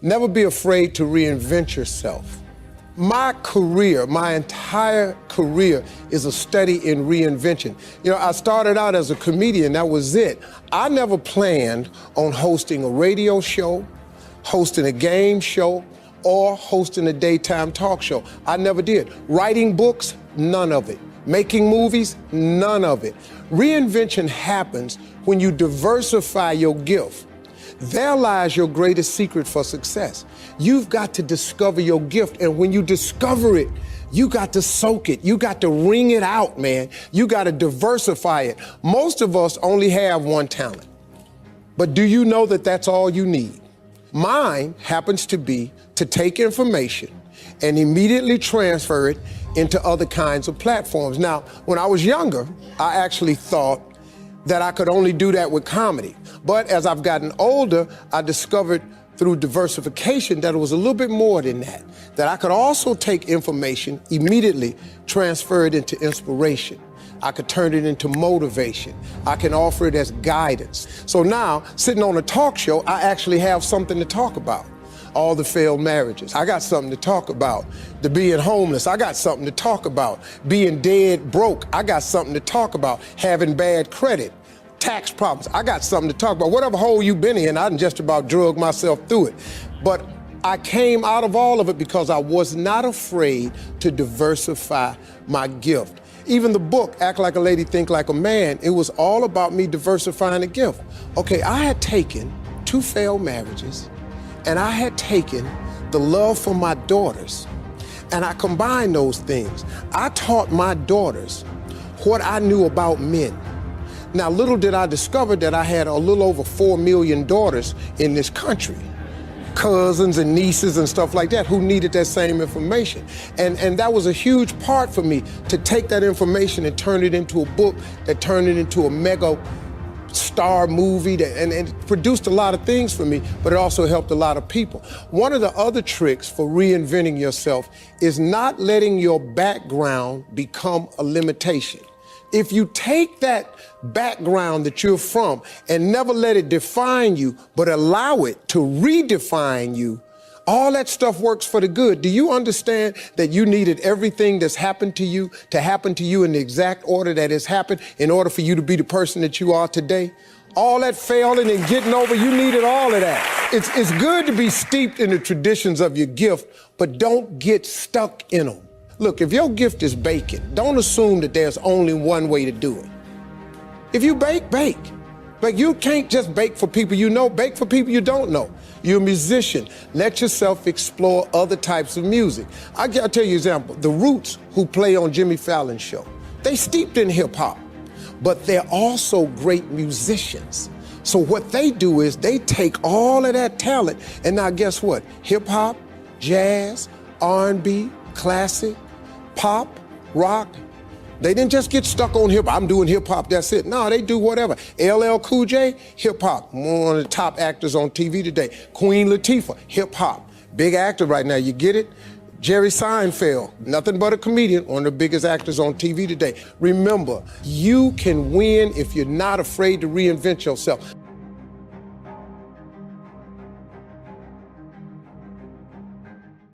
Never be afraid to reinvent yourself. My career, my entire career is a study in reinvention. You know, I started out as a comedian, that was it. I never planned on hosting a radio show, hosting a game show, or hosting a daytime talk show. I never did. Writing books, none of it. Making movies, none of it. Reinvention happens when you diversify your gift. There lies your greatest secret for success. You've got to discover your gift, and when you discover it, you got to soak it. You got to wring it out, man. You got to diversify it. Most of us only have one talent, but do you know that that's all you need? Mine happens to be to take information and immediately transfer it into other kinds of platforms. Now, when I was younger, I actually thought that I could only do that with comedy. But as I've gotten older, I discovered through diversification that it was a little bit more than that I could also take information, immediately transfer it into inspiration. I could turn it into motivation. I can offer it as guidance. So now, sitting on a talk show, I actually have something to talk about. All the failed marriages, I got something to talk about. The being homeless, I got something to talk about. Being dead broke, I got something to talk about. Having bad credit, tax problems, I got something to talk about. Whatever hole you've been in, I done just about drug myself through it. But I came out of all of it because I was not afraid to diversify my gift. Even the book, Act Like a Lady, Think Like a Man, it was all about me diversifying the gift. Okay, I had taken 2 failed marriages, and I had taken the love for my daughters, and I combined those things. I taught my daughters what I knew about men. Now, little did I discover that I had a little over 4 million daughters in this country, cousins and nieces and stuff like that, who needed that same information. And that was a huge part for me, to take that information and turn it into a book, that turned it into a mega star movie, and it produced a lot of things for me, but it also helped a lot of people. One of the other tricks for reinventing yourself is not letting your background become a limitation. If you take that background that you're from and never let it define you, but allow it to redefine you, all that stuff works for the good. Do you understand that you needed everything that's happened to you to happen to you in the exact order that it's happened in order for you to be the person that you are today? All that failing and getting over, you needed all of that. It's good to be steeped in the traditions of your gift, but don't get stuck in them. Look, if your gift is baking, don't assume that there's only one way to do it. If you bake, bake. But you can't just bake for people you know, bake for people you don't know. You're a musician. Let yourself explore other types of music. I'll tell you an example. The Roots, who play on Jimmy Fallon's show, they steeped in hip hop, but they're also great musicians. So what they do is they take all of that talent, and now guess what? Hip hop, jazz, R&B, classic, pop, rock. They didn't just get stuck on hip hop. I'm doing hip hop, that's it. No, they do whatever. LL Cool J, hip hop. One of the top actors on TV today. Queen Latifah, hip hop. Big actor right now, you get it? Jerry Seinfeld, nothing but a comedian, one of the biggest actors on TV today. Remember, you can win if you're not afraid to reinvent yourself.